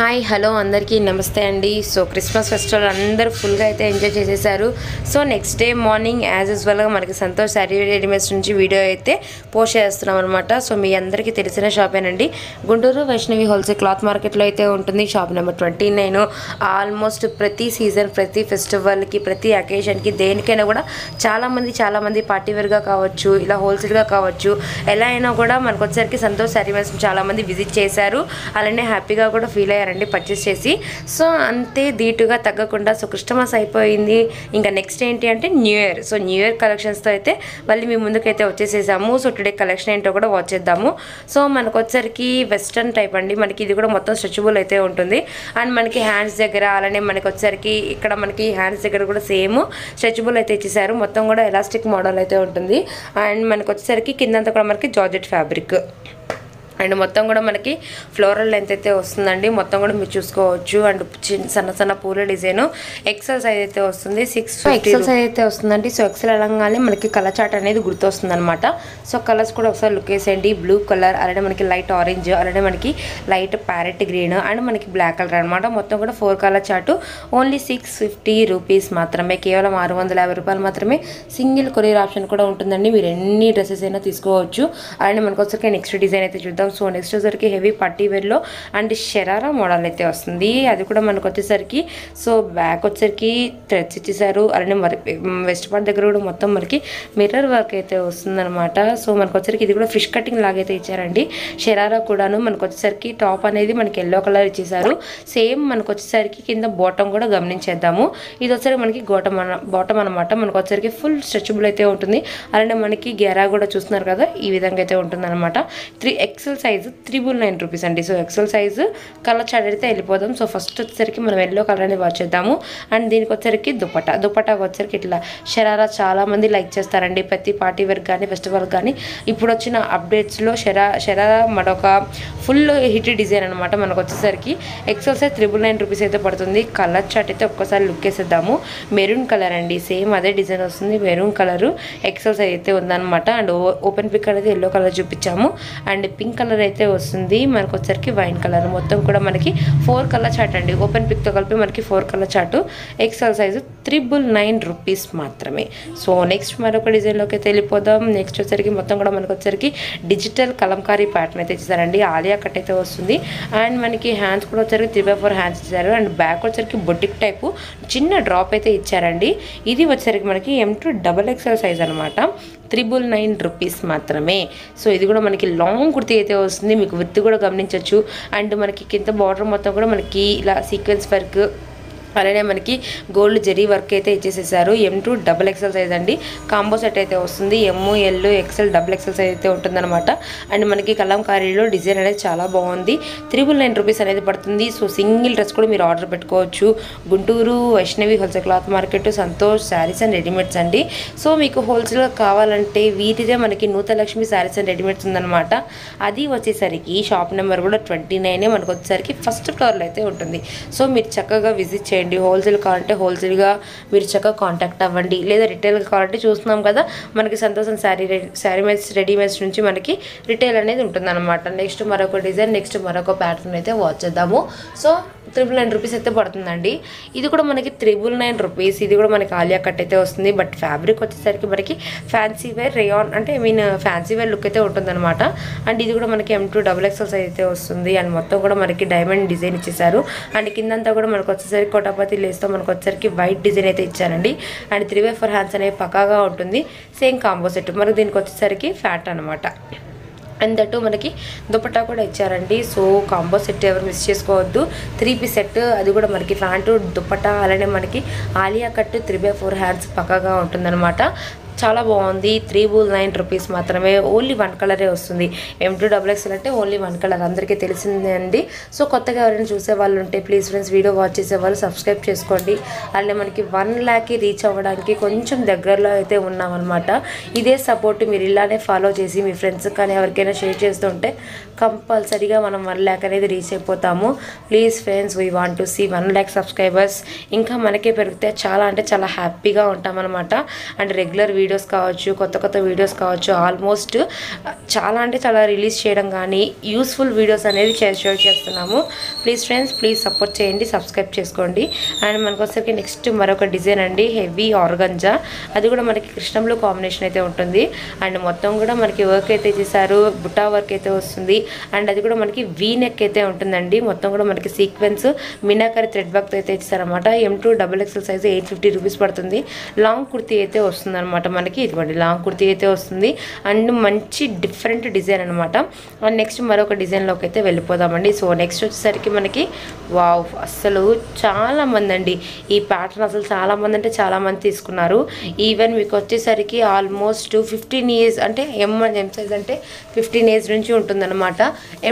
Hi hello అందరికీ నమస్తే అండి. సో క్రిస్మస్ ఫెస్టివల్ అందరూ ఫుల్గా అయితే ఎంజాయ్ చేసేసారు. So next day morning as యూజువల్గా మనకి సంతోష్ శారీ రెడీమేడ్స్ నుంచి వీడియో అయితే పోస్ట్ చేస్తున్నాం అనమాట. సో మీ అందరికీ తెలిసిన షాపేనండి, గుంటూరు వైష్ణవి హోల్సేల్ క్లాత్ మార్కెట్లో అయితే ఉంటుంది. Shop number 29. ఆల్మోస్ట్ ప్రతి సీజన్, ప్రతి ఫెస్టివల్కి, ప్రతి అకేషన్కి, దేనికైనా కూడా చాలామంది పార్టీ వేర్గా కావచ్చు, ఇలా హోల్సేల్గా కావచ్చు, ఎలా అయినా కూడా మనకు వచ్చేసరికి సంతోష్ శారీ రెడీమేడ్స్ చాలామంది విజిట్ చేశారు. అలానే హ్యాపీగా కూడా ఫీల్ అయ్యారండి పర్చేస్ చేసి. సో అంతే ధీటుగా తగ్గకుండా. సో క్రిస్టమస్ అయిపోయింది, ఇంకా నెక్స్ట్ ఏంటి అంటే new year. So new year కలెక్షన్స్తో అయితే మళ్ళీ మీ ముందుకైతే వచ్చేసేసాము. సో టుడే కలెక్షన్ ఏంటో కూడా వాచ్ చేద్దాము. సో మనకు వచ్చరికి వెస్ట్రన్ టైప్ అండి. మనకి ఇది కూడా మొత్తం స్ట్రెచబుల్ అయితే ఉంటుంది. అండ్ మనకి హ్యాండ్స్ దగ్గర, అలానే మనకి వచ్చరికి ఇక్కడ మనకి హ్యాండ్స్ దగ్గర కూడా సేమ్ స్ట్రెచబుల్ అయితే ఇచ్చేసారు. మొత్తం కూడా ఎలాస్టిక్ మోడల్ అయితే ఉంటుంది. అండ్ మనకు వచ్చేసరికి కిందంతా కూడా మనకి జార్జెట్ ఫ్యాబ్రిక్, అండ్ మొత్తం కూడా మనకి ఫ్లోరల్ లెంత్ అయితే వస్తుందండి. మొత్తం కూడా మీరు చూసుకోవచ్చు. అండ్ సన్న పూల డిజైన్. ఎక్సెల్ సైజ్ అయితే వస్తుంది. 650 ఎక్సెల్ సైజ్ అయితే వస్తుందండి. సో ఎక్సెల్ అనగానే మనకి కలర్ చార్ట్ అనేది గుర్తొస్తుంది అనమాట. సో కలర్స్ కూడా ఒకసారి లుక్ వేసేయండి. బ్లూ కలర్, అలానే మనకి లైట్ ఆరెంజ్, అలానే మనకి లైట్ ప్యారెట్ గ్రీన్, అండ్ మనకి బ్లాక్ కలర్ అనమాట. మొత్తం కూడా 4 కలర్ చార్ట్. ఓన్లీ 650 రూపీస్ మాత్రమే, కేవలం 650 రూపాయలు మాత్రమే. సింగిల్ కొరియర్ ఆప్షన్ కూడా ఉంటుందండి. మీరు ఎన్ని డ్రెస్సెస్ అయినా తీసుకోవచ్చు. అలానే మనకు వచ్చరికి నెక్స్ట్ డిజైన్ అయితే చూద్దాం. సో నెక్స్ట్ వచ్చేసరికి హెవీ పట్టీ వేర్లో అండ్ షరారా మోడల్ అయితే వస్తుంది. అది కూడా మనకు వచ్చేసరికి సో బ్యాక్ వచ్చేసరికి థ్రెడ్స్ ఇచ్చేసారు. అలానే మరి వెస్ట్ పార్ట్ దగ్గర కూడా మొత్తం మనకి మిర్రర్ వర్క్ అయితే వస్తుందన్నమాట. సో మనకు వచ్చేసరికి ఇది కూడా ఫిష్ కటింగ్ లాగైతే ఇచ్చారండి. షరారా కూడాను మనకు వచ్చేసరికి టాప్ అనేది మనకి ఎల్లో కలర్ ఇచ్చేసారు. సేమ్ మనకు వచ్చేసరికి కింద బాటమ్ కూడా గమనించేద్దాము. ఇది వచ్చేసరికి మనకి బాటమ్ అనమాట. మనకు వచ్చేసరికి ఫుల్ స్ట్రెచబుల్ అయితే ఉంటుంది. అలానే మనకి గెరా కూడా చూస్తున్నారు కదా, ఈ విధంగా అయితే ఉంటుంది అనమాట. 3 ఎక్సెల్ సైజు 399 రూపీస్ అండి. So XL size colour chart అయితే వెళ్ళిపోదాం. సో ఫస్ట్ వచ్చేసరికి మనం ఎల్లో కలర్ అనేది వాచ్ చేద్దాము. అండ్ దీనికి వచ్చేసరికి దుపట్టాకి వచ్చేసరికి ఇట్లా షరారా చాలా మంది లైక్ చేస్తారండి. ప్రతి పార్టీ వేర్ కానీ ఫెస్టివల్ కానీ. ఇప్పుడు వచ్చిన అప్డేట్స్లో షరారా మరొక ఫుల్ హిట్ డిజైన్ అనమాట. మనకు వచ్చేసరికి ఎక్సెల్ సైజ్ 999 రూపీస్ అయితే పడుతుంది. కలర్ చార్ట్ అయితే ఒక్కసారి లుక్ వేసేద్దాము. మెరూన్ కలర్ అండి, సేమ్ అదే డిజైన్ వస్తుంది. మెరూన్ కలరు ఎక్సెల్ సైజ్ అయితే ఉందన్నమాట. అండ్ ఓపెన్ పిక్ అనేది ఎల్లో కలర్ చూపించాము. అండ్ పింక్ కలర్ అయితే వస్తుంది. మనకు వచ్చరికి వైన్ కలర్. మొత్తం కూడా మనకి 4 కలర్ చార్ట్ అండి. ఓపెన్ పిక్తో కలిపి మనకి 4 colour chart. XL size 999 rupees మాత్రమే. సో నెక్స్ట్ మరొక డిజైన్లోకి అయితే వెళ్ళిపోదాం. నెక్స్ట్ వచ్చరికి మొత్తం కూడా మనకు వచ్చరికి డిజిటల్ కలంకారీ ప్యాటర్న్ అయితే ఇచ్చేసారండి. ఆలియా కట్ అయితే వస్తుంది. అండ్ మనకి హ్యాండ్స్ కూడా వచ్చరికి 3/4 హ్యాండ్స్ ఇచ్చారు. అండ్ బ్యాక్ వచ్చరికి బొటిక్ టైపు చిన్న డ్రాప్ అయితే ఇచ్చారండి. ఇది వచ్చరికి మనకి M2 XXL సైజ్ అనమాట. 999 రూపీస్ మాత్రమే. సో ఇది కూడా మనకి లాంగ్ కుర్తీ అయితే వస్తుంది. మీకు విత్ కూడా గమనించవచ్చు. అండ్ మనకి కింద బార్డర్ మొత్తం కూడా మనకి ఇలా సీక్వెన్స్ వర్క్, అలానే మనకి గోల్డ్ జరీ వర్క్ అయితే ఇచ్చేసేసారు. M2 XXL సైజ్ అండి. కాంబో సెట్ అయితే వస్తుంది. ML XL XXL సైజ్ అయితే ఉంటుందన్నమాట. అండ్ మనకి కలంకారీలో డిజైన్ అనేది చాలా బాగుంది. 999 రూపీస్ అనేది పడుతుంది. సో సింగిల్ డ్రెస్ కూడా మీరు ఆర్డర్ పెట్టుకోవచ్చు. Guntur Vaishnavi wholesale cloth market, Santosh sarees and readymades అండి. సో మీకు హోల్సేల్గా కావాలంటే వీటిదే మనకి నూతలక్ష్మి శారీస్ అండ్ రెడీమేడ్స్ ఉందన్నమాట. అది వచ్చేసరికి షాప్ నెంబర్ కూడా 29 మనకు వచ్చేసరికి ఫస్ట్ ఫ్లోర్లో అయితే ఉంటుంది. సో మీరు చక్కగా విజిట్ చేయండి. హోల్సేల్ కావాలంటే హోల్సేల్గా మీరు చక్కగా కాంటాక్ట్ అవ్వండి. లేదా రిటైల్గా కావాలంటే చూస్తున్నాం కదా మనకి సంతోషం శారీమేడ్స్ రెడీమేడ్స్ నుంచి మనకి రిటైల్ అనేది ఉంటుందన్నమాట. నెక్స్ట్ మరొక డిజైన్, నెక్స్ట్ మరొక ప్యాటర్న్ అయితే వాచ్ చేద్దాము. సో 999 రూపీస్ అయితే పడుతుందండి. ఇది కూడా మనకి 999 రూపీస్. ఇది కూడా మనకి ఆలియా కట్ అయితే వస్తుంది. బట్ ఫ్యాబ్రిక్ వచ్చేసరికి మనకి ఫ్యాన్సీ వేర్ రేయాన్ అంటే ఫ్యాన్సీ వేర్ లుక్ అయితే ఉంటుందన్నమాట. అండ్ ఇది కూడా మనకి M2 XXL సైజ్ అయితే వస్తుంది. అండ్ మొత్తం కూడా మనకి డైమండ్ డిజైన్ ఇచ్చేసారు. అండ్ కిందంతా కూడా మనకు వచ్చేసరికి కోటాపతి లేస్తో మనకు వచ్చేసరికి వైట్ డిజైన్ అయితే ఇచ్చారండి. అండ్ 3/4 హ్యాండ్స్ అనేవి పక్కాగా ఉంటుంది. Same combo set. మనకి దీనికి వచ్చేసరికి ఫ్యాట్ అనమాట. అండ్ దట్టు మనకి దుపట్టా కూడా ఇచ్చారండి. సో కాంబో సెట్ ఎవరు మిస్ చేసుకోవద్దు. 3 పీస్ సెట్. అది కూడా మనకి ప్యాంటు దుపట్టా, అలానే మనకి ఆలియా కట్ 3/4 హ్యాండ్స్ పక్కాగా ఉంటుందన్నమాట. చాలా బాగుంది. 999 రూపీస్ మాత్రమే. ఓన్లీ 1 కలరే వస్తుంది. M2 XXL అంటే ఓన్లీ 1 కలర్ అందరికీ తెలిసిందే అండి. సో కొత్తగా ఎవరైనా చూసే వాళ్ళు ఉంటే ప్లీజ్ ఫ్రెండ్స్ వీడియో వాచ్ చేసే వాళ్ళు సబ్స్క్రైబ్ చేసుకోండి. అలానే మనకి 1 లాక్కి రీచ్ అవ్వడానికి కొంచెం దగ్గరలో అయితే ఉన్నామన్నమాట. ఇదే సపోర్ట్ మీరు ఇలానే ఫాలో చేసి మీ ఫ్రెండ్స్ కానీ ఎవరికైనా షేర్ చేస్తుంటే కంపల్సరీగా మనం 1 లాక్ అనేది రీచ్ అయిపోతాము. Please friends, we want to see 1 lakh subscribers. ఇంకా మనకే పెరిగితే చాలా అంటే చాలా హ్యాపీగా ఉంటామన్నమాట. అండ్ రెగ్యులర్ వీడియో వీడియోస్ కావచ్చు, కొత్త వీడియోస్ కావచ్చు, ఆల్మోస్ట్ చాలా అంటే చాలా రిలీజ్ చేయడం కానీ యూస్ఫుల్ వీడియోస్ అనేది షేర్ చేస్తున్నాము. ప్లీజ్ ఫ్రెండ్స్, ప్లీజ్ సపోర్ట్ చేయండి, సబ్స్క్రైబ్ చేసుకోండి. అండ్ మనకొసరికి నెక్స్ట్ మరొక డిజైన్ అండి, హెవీ ఆర్గంజా. అది కూడా మనకి కృష్ణంలో కాంబినేషన్ అయితే ఉంటుంది. అండ్ మొత్తం కూడా మనకి వర్క్ అయితే చేశారు, బుట్టా వర్క్ అయితే వస్తుంది. అండ్ అది కూడా మనకి వీ నెక్ అయితే ఉంటుందండి. మొత్తం కూడా మనకి సీక్వెన్స్ మీనాకరి థ్రెడ్ వర్క్ అయితే ఇచ్చారనమాట. M2 XXL సైజు 850 రూపీస్ పడుతుంది. లాంగ్ కుర్తీ అయితే వస్తుంది అనమాట మనకి. ఇదిగోండి లాంగ్ కుర్తీ అయితే వస్తుంది. అండ్ మంచి డిఫరెంట్ డిజైన్ అనమాట. అండ్ నెక్స్ట్ మరొక డిజైన్లోకి అయితే వెళ్ళిపోదామండి. సో నెక్స్ట్ వచ్చేసరికి మనకి వావ్, అసలు చాలామంది అండి ఈ ప్యాటర్న్, అసలు చాలామంది అంటే చాలామంది తీసుకున్నారు. ఈవెన్ మీకు వచ్చేసరికి ఆల్మోస్ట్ 15 ఇయర్స్ అంటే ఎం సైజ్ అంటే 15 ఇయర్స్ నుంచి ఉంటుందన్నమాట.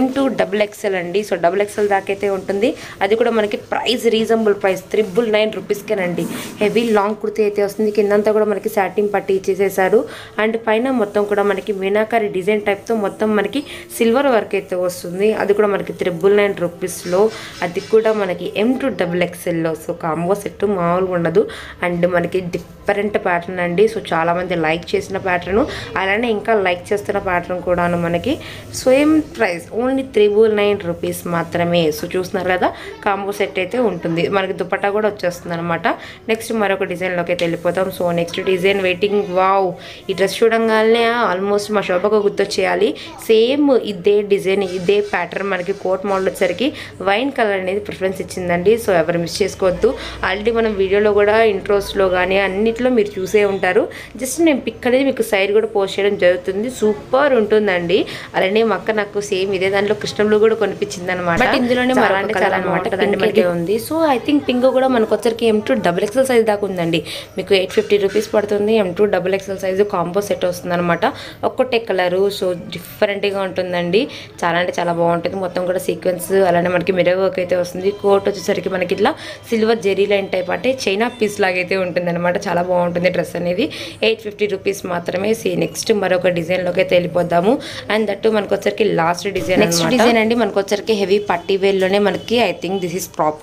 M2 XXL అండి. సో XXL దాకైతే ఉంటుంది. అది కూడా మనకి ప్రైస్ రీజనబుల్ ప్రైస్ 999 రూపీస్కేనండి. హెవీ లాంగ్ కుర్తీ అయితే వస్తుంది. కిందంతా కూడా మనకి సాటిన్ పట్టి ఇచ్చేసేసారు. అండ్ పైన మొత్తం కూడా మనకి మీనాకరి డిజైన్ టైప్తో మొత్తం మనకి సిల్వర్ వర్క్ అయితే వస్తుంది. అది కూడా మనకి 999 రూపీస్లో, అది కూడా మనకి M2 XXLలో. సో కాంబో సెట్ మామూలుగా ఉండదు. అండ్ మనకి డిఫరెంట్ ప్యాటర్న్ అండి. సో చాలామంది లైక్ చేసిన ప్యాటర్ను, అలానే ఇంకా లైక్ చేస్తున్న ప్యాటర్న్ కూడాను మనకి సేమ్ ప్రైస్ ఓన్లీ 999 రూపీస్ మాత్రమే. సో చూస్తున్నారు కదా, కాంబో సెట్ అయితే ఉంటుంది. మనకి దుపట్టా కూడా వచ్చేస్తుంది అనమాట. నెక్స్ట్ మరొక డిజైన్లోకి అయితే వెళ్ళిపోతాం. So next design waiting. Wow, ఈ డ్రెస్ చూడంగానే ఆల్మోస్ట్ మా శోభకు గుర్తొచ్చేయాలి. సేమ్ ఇదే డిజైన్, ఇదే ప్యాటర్న్ మనకి కోట్ మోడల్ వచ్చేసరికి వైన్ కలర్ అనేది ప్రిఫరెన్స్ ఇచ్చిందండి. సో ఎవరు మిస్ చేసుకోవద్దు. ఆల్రెడీ మనం వీడియోలో కూడా ఇంట్రోస్లో కానీ అన్నిట్లో మీరు చూసే ఉంటారు. జస్ట్ నేను పిక్ అనేది మీకు సైడ్ కూడా పోస్ట్ చేయడం జరుగుతుంది. సూపర్ ఉంటుందండి. అలానే మా అక్క నాకు సేమ్ ఇదే దాంట్లో కృష్ణంలో కూడా కొనిపించింది అనమాట. ఇందులోనే చాలా అనమాట ఉంది. సో ఐ థింక్ పింక్ కూడా మనకు వచ్చరికి M2 XXL సైజ్ దాకా ఉందండి. మీకు 850 రూపీస్ పడుతుంది. M2 XXL size combo set వస్తుంది అనమాట. ఒక్కటే కలరు. సో డిఫరెంట్గా ఉంటుందండి. చాలా అంటే చాలా బాగుంటుంది. మొత్తం కూడా సీక్వెన్స్, అలానే మనకి మిర్రర్ వర్క్ అయితే వస్తుంది. కోట్ వచ్చేసరికి మనకి ఇట్లా సిల్వర్ జెరీ లైన్ టైప్ అంటే చైనా పీస్ లాగైతే ఉంటుంది అనమాట. చాలా బాగుంటుంది డ్రెస్ అనేది. 850 రూపీస్ మాత్రమే. నెక్స్ట్ మరొక డిజైన్లోకి అయితే వెళ్ళిపోదాము. అండ్ దట్టు మనకు వచ్చరికి లాస్ట్ డిజైన్. నెక్స్ట్ డిజైన్ అండి మనకు వచ్చరికి హెవీ పట్టీ వేర్లోనే మనకి I think this is crop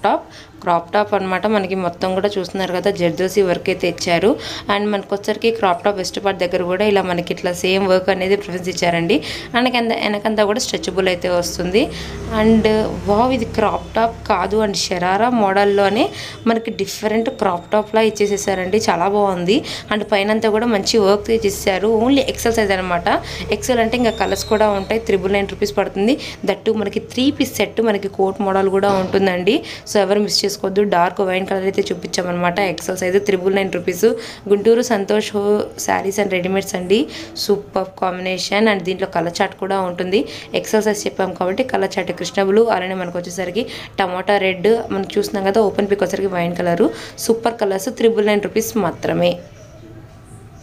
top అనమాట. మనకి మొత్తం కూడా చూస్తున్నారు కదా, జర్దోసి వర్క్ అయితే ఇచ్చారు. అండ్ మనకు వచ్చరికి క్రాప్ టాప్ వెస్ట్ పార్ట్ దగ్గర కూడా ఇలా మనకి ఇట్లా సేమ్ వర్క్ అనేది ప్రిఫరెన్స్ ఇచ్చారండి. వెనకంతా కూడా స్ట్రెచబుల్ అయితే వస్తుంది. అండ్ వావ్, ఇది క్రాప్ టాప్ కాదు అండ్ షరారా మోడల్లోనే మనకి డిఫరెంట్ క్రాప్ టాప్లా ఇచ్చేసేసారండి. చాలా బాగుంది. అండ్ పైనంతా కూడా మంచి వర్క్ ఇచ్చేసారు. ఓన్లీ XL సైజ్ అనమాట. XL అంటే ఇంకా కలర్స్ కూడా ఉంటాయి. 999 రూపీస్ పడుతుంది. దట్టు మనకి 3 పీస్ సెట్ మనకి కోట్ మోడల్ కూడా ఉంటుందండి. సో ఎవరు మిస్ చేసుకోవద్దు. డార్క్ వైన్ కలర్ అయితే చూపించామన్నమాట. XL size 999 rupees. Guntur Santosh sarees and readymades అండి. Super combination. అండ్ దీంట్లో కలర్ చాట్ కూడా ఉంటుంది. XL సైజ్ చెప్పాం కాబట్టి కలర్ చాట్ కృష్ణ బ్లూ, అలానే మనకు వచ్చేసరికి టమాటా రెడ్, మనకు చూస్తున్నాం కదా ఓపెన్ పిక్ వచ్చేసరికి wine colour. Super colours 999 rupees మాత్రమే.